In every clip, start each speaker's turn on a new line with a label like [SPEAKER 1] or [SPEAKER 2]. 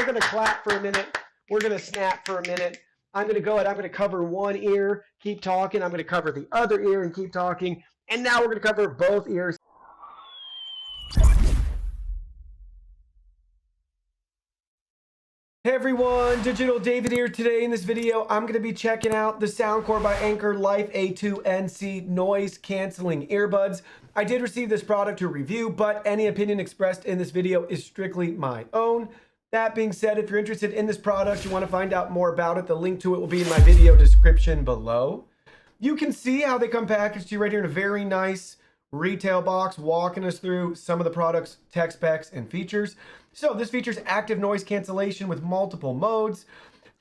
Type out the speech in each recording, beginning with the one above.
[SPEAKER 1] we're going to clap for a minute. We're going to snap for a minute. I'm going to go ahead. I'm going to cover one ear, keep talking. I'm going to cover the other ear and keep talking. And now we're going to cover both ears. Hey everyone, Digital David here. Today in this video, I'm going to be checking out the Soundcore by Anker Life A2NC noise canceling earbuds. I did receive this product to review, but any opinion expressed in this video is strictly my own. That being said, if you're interested in this product, you want to find out more about it, the link to it will be in my video description below. You can see how they come packaged to you right here in a very nice retail box, walking us through some of the product's tech specs and features. So this features active noise cancellation with multiple modes,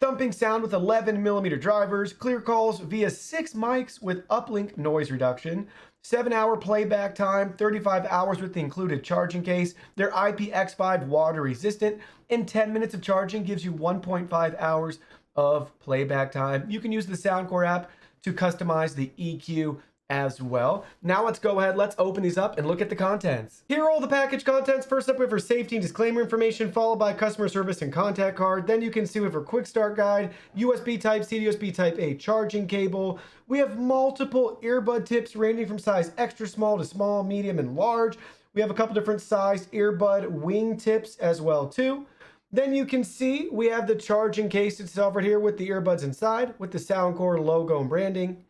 [SPEAKER 1] thumping sound with 11mm drivers, clear calls via 6 mics with uplink noise reduction, 7-hour playback time, 35 hours with the included charging case. They're IPX5 water resistant, and 10 minutes of charging gives you 1.5 hours of playback time. You can use the Soundcore app to customize the EQ as well. Now let's go ahead, let's open these up and look at the contents. Here are all the package contents. First up, we have our safety and disclaimer information, followed by customer service and contact card. Then you can see we have our quick start guide, USB Type-C to USB Type-A charging cable. We have multiple earbud tips ranging from size extra small to small, medium, and large. We have a couple different sized earbud wing tips as well too. Then you can see we have the charging case itself right here with the earbuds inside with the Soundcore logo and branding.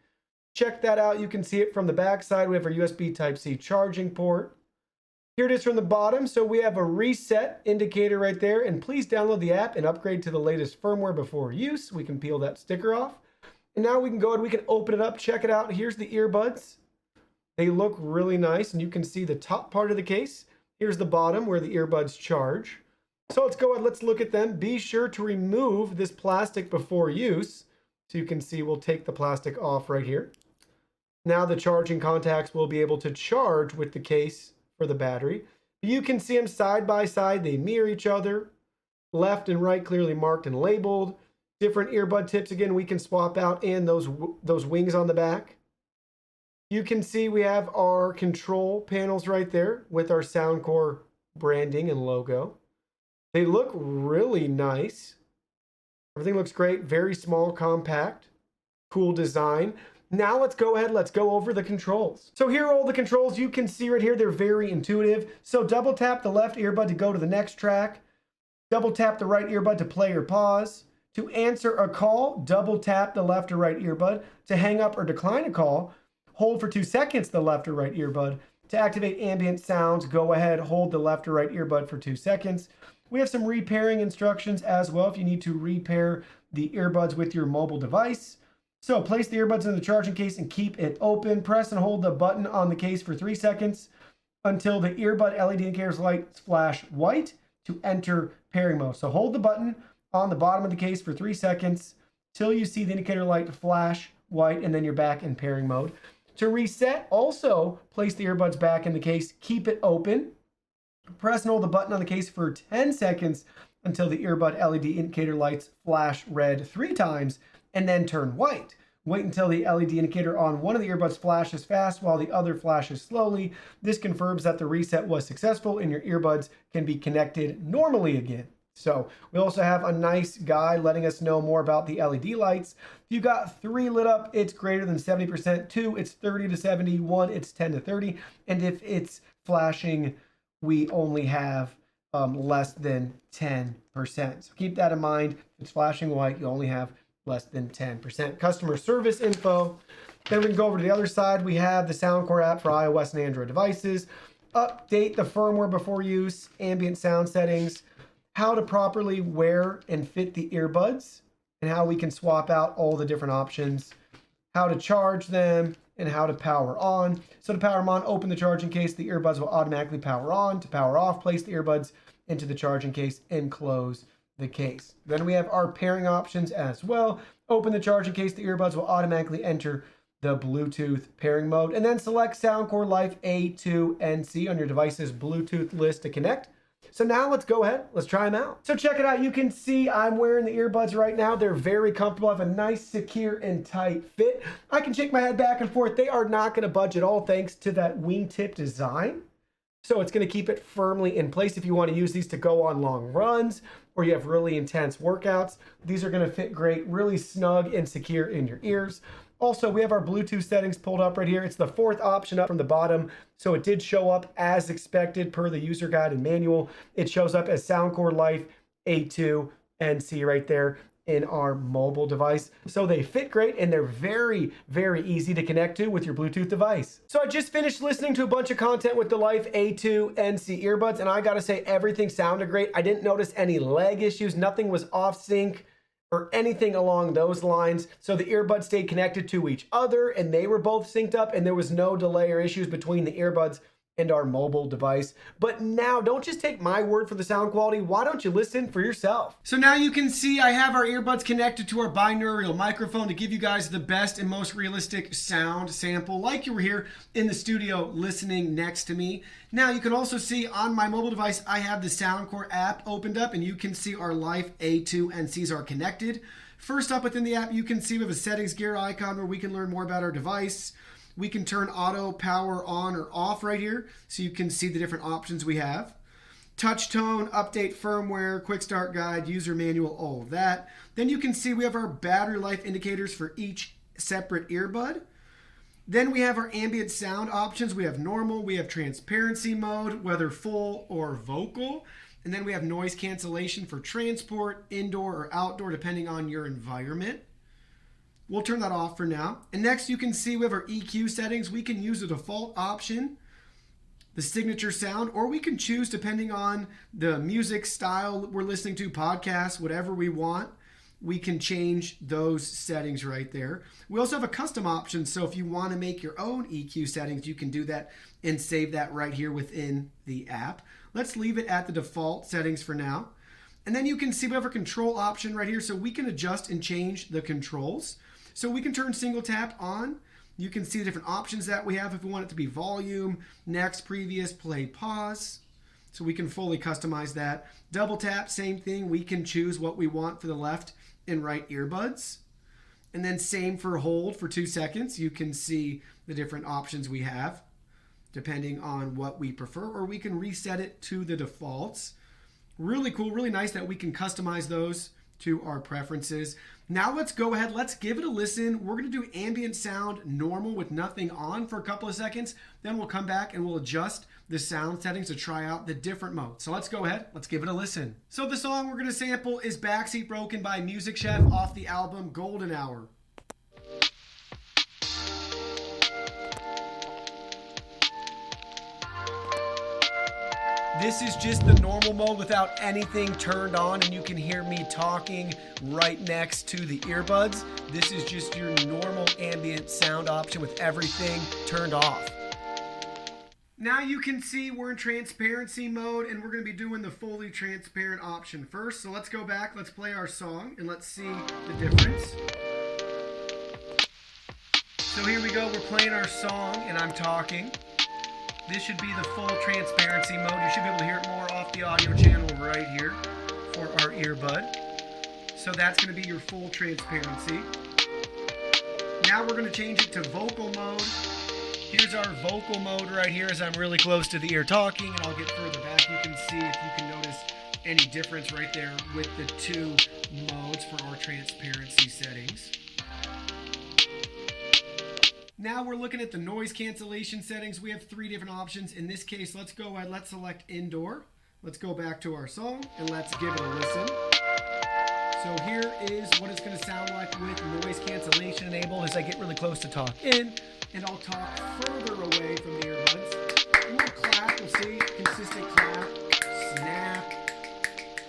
[SPEAKER 1] Check that out. You can see it from the back side. We have our USB Type-C charging port. Here it is from the bottom. So we have a reset indicator right there. And please download the app and upgrade to the latest firmware before use. We can peel that sticker off. And now we can go and we can open it up. Check it out. Here's the earbuds. They look really nice. And you can see the top part of the case. Here's the bottom where the earbuds charge. So let's go ahead. Let's look at them. Be sure to remove this plastic before use. So you can see we'll take the plastic off right here. Now the charging contacts will be able to charge with the case for the battery. You can see them side by side. They mirror each other. Left and right clearly marked and labeled. Different earbud tips. Again, we can swap out and those wings on the back. You can see we have our control panels right there with our Soundcore branding and logo. They look really nice. Everything looks great. Very small, compact, cool design. Now let's go ahead, let's go over the controls. So here are all the controls you can see right here. They're very intuitive. So double tap the left earbud to go to the next track. Double tap the right earbud to play or pause. To answer a call, double tap the left or right earbud. To hang up or decline a call, hold for 2 seconds the left or right earbud. To activate ambient sounds, go ahead, hold the left or right earbud for 2 seconds. We have some repairing instructions as well if you need to repair the earbuds with your mobile device. So place the earbuds in the charging case and keep it open. Press and hold the button on the case for 3 seconds until the earbud LED indicator's lights flash white to enter pairing mode. So hold the button on the bottom of the case for 3 seconds till you see the indicator light flash white, and then you're back in pairing mode. To reset, also place the earbuds back in the case, keep it open. Press and hold the button on the case for 10 seconds until the earbud LED indicator lights flash red 3 times and then turn white. Wait until the LED indicator on one of the earbuds flashes fast while the other flashes slowly. This confirms that the reset was successful and your earbuds can be connected normally again. So we also have a nice guide letting us know more about the LED lights. If you got 3 lit up, it's greater than 70%. 2, it's 30 to 70. 1, it's 10 to 30. And if it's flashing, we only have less than 10%. So keep that in mind. If it's flashing white, you only have less than 10%. Customer service info. Then we can go over to the other side. We have the Soundcore app for iOS and Android devices. Update the firmware before use, ambient sound settings, how to properly wear and fit the earbuds, and how we can swap out all the different options, how to charge them, and how to power on. So to power them on, open the charging case. The earbuds will automatically power on. To power off, place the earbuds into the charging case and close the case. Then we have our pairing options as well. Open the charging case. The earbuds will automatically enter the Bluetooth pairing mode. And then select Soundcore Life A2NC on your device's Bluetooth list to connect. So now let's go ahead, let's try them out. So check it out. You can see I'm wearing the earbuds right now. They're very comfortable. I have a nice, secure, and tight fit. I can shake my head back and forth. They are not going to budge at all thanks to that wingtip design. So it's going to keep it firmly in place if you want to use these to go on long runs, or you have really intense workouts. These are going to fit great, really snug and secure in your ears. Also, we have our Bluetooth settings pulled up right here. It's the fourth option up from the bottom. So it did show up as expected per the user guide and manual. It shows up as Soundcore Life A2 NC right there in our mobile device. So they fit great and they're very, very easy to connect to with your Bluetooth device. So I just finished listening to a bunch of content with the Life A2 NC earbuds, and I gotta say everything sounded great. I didn't notice any lag issues. Nothing was off sync or anything along those lines. So the earbuds stayed connected to each other and they were both synced up, and there was no delay or issues between the earbuds and our mobile device. But now, don't just take my word for the sound quality. Why don't you listen for yourself? So now you can see I have our earbuds connected to our binaural microphone to give you guys the best and most realistic sound sample, like you were here in the studio listening next to me. Now you can also see on my mobile device, I have the Soundcore app opened up, and you can see our Life A2 NCs are connected. First up within the app, you can see we have a settings gear icon where we can learn more about our device. We can turn auto power on or off right here, so you can see the different options we have. Touch tone, update firmware, quick start guide, user manual, all of that. Then you can see we have our battery life indicators for each separate earbud. Then we have our ambient sound options. We have normal, we have transparency mode, whether full or vocal. And then we have noise cancellation for transport, indoor or outdoor, depending on your environment. We'll turn that off for now. And next you can see we have our EQ settings. We can use the default option, the signature sound, or we can choose depending on the music style we're listening to, podcasts, whatever we want. We can change those settings right there. We also have a custom option, so if you want to make your own EQ settings, you can do that and save that right here within the app. Let's leave it at the default settings for now. And then you can see we have a control option right here, so we can adjust and change the controls. So we can turn single tap on. You can see the different options that we have if we want it to be volume, next, previous, play, pause. So we can fully customize that. Double tap, same thing. We can choose what we want for the left and right earbuds. And then same for hold for 2 seconds. You can see the different options we have depending on what we prefer, or we can reset it to the defaults. Really cool, really nice that we can customize those to our preferences. Now let's go ahead, let's give it a listen. We're gonna do ambient sound normal with nothing on for a couple of seconds. Then we'll come back and we'll adjust the sound settings to try out the different modes. So let's go ahead, let's give it a listen. So the song we're gonna sample is Backseat Broken by Music Chef off the album Golden Hour. This is just the normal mode without anything turned on, and you can hear me talking right next to the earbuds. This is just your normal ambient sound option with everything turned off. Now you can see we're in transparency mode, and we're going to be doing the fully transparent option first. So let's go back, let's play our song, and let's see the difference. So here we go, we're playing our song, and I'm talking. This should be the full transparency mode. You should be able to hear it more off the audio channel right here for our earbud. So that's going to be your full transparency. Now we're going to change it to vocal mode. Here's our vocal mode right here as I'm really close to the ear talking, and I'll get further back. You can see if you can notice any difference right there with the two modes for our transparency settings. Now we're looking at the noise cancellation settings. We have 3 different options. In this case, let's go ahead, let's select indoor. Let's go back to our song and let's give it a listen. So here is what it's going to sound like with noise cancellation enabled as I get really close to talk in, and I'll talk further away from the earbuds. And we'll clap, we'll see consistent clap, snap,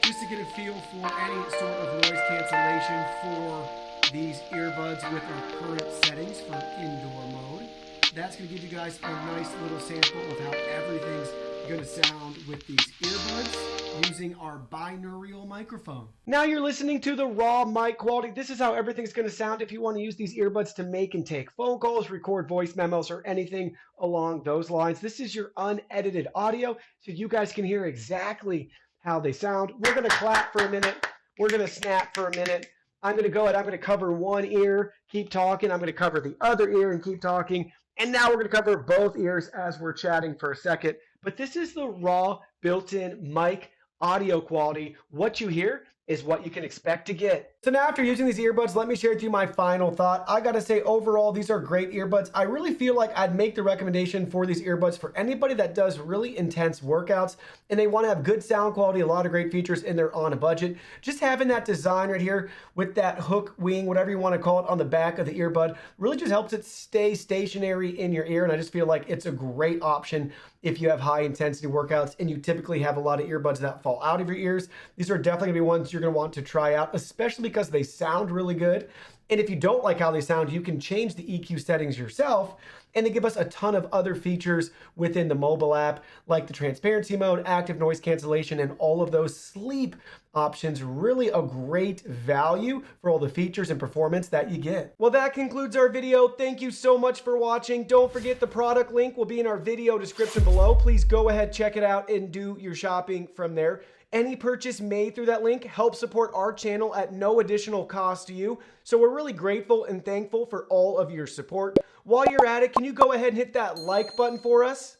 [SPEAKER 1] just to get a feel for any sort of noise cancellation for these earbuds with our current settings for indoor mode. That's going to give you guys a nice little sample of how everything's going to sound with these earbuds using our binaural microphone. Now you're listening to the raw mic quality. This is how everything's going to sound if you want to use these earbuds to make and take phone calls, record voice memos, or anything along those lines. This is your unedited audio, so you guys can hear exactly how they sound. We're going to clap for a minute. We're going to snap for a minute. I'm going to go ahead, I'm going to cover one ear, keep talking. I'm going to cover the other ear and keep talking. And now we're going to cover both ears as we're chatting for a second. But this is the raw built-in mic audio quality. What you hear is what you can expect to get. So now after using these earbuds, let me share with you my final thought. I gotta say, overall, these are great earbuds. I really feel like I'd make the recommendation for these earbuds for anybody that does really intense workouts and they wanna have good sound quality, a lot of great features, and they're on a budget. Just having that design right here with that hook wing, whatever you wanna call it, on the back of the earbud really just helps it stay stationary in your ear. And I just feel like it's a great option if you have high intensity workouts and you typically have a lot of earbuds that fall out of your ears. These are definitely gonna be ones you're gonna want to try out, especially because they sound really good. And if you don't like how they sound, you can change the EQ settings yourself. And they give us a ton of other features within the mobile app, like the transparency mode, active noise cancellation, and all of those sleep options. Really a great value for all the features and performance that you get. Well, that concludes our video. Thank you so much for watching. Don't forget the product link will be in our video description below. Please go ahead, check it out, and do your shopping from there. Any purchase made through that link helps support our channel at no additional cost to you. So we're really grateful and thankful for all of your support. While you're at it, can you go ahead and hit that like button for us?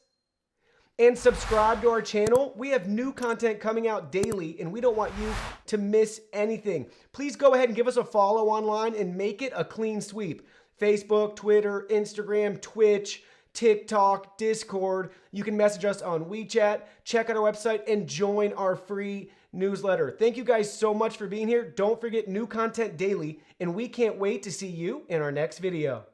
[SPEAKER 1] And subscribe to our channel. We have new content coming out daily and we don't want you to miss anything. Please go ahead and give us a follow online and make it a clean sweep. Facebook, Twitter, Instagram, Twitch, TikTok, Discord. You can message us on WeChat, check out our website, and join our free newsletter. Thank you guys so much for being here. Don't forget new content daily, and we can't wait to see you in our next video.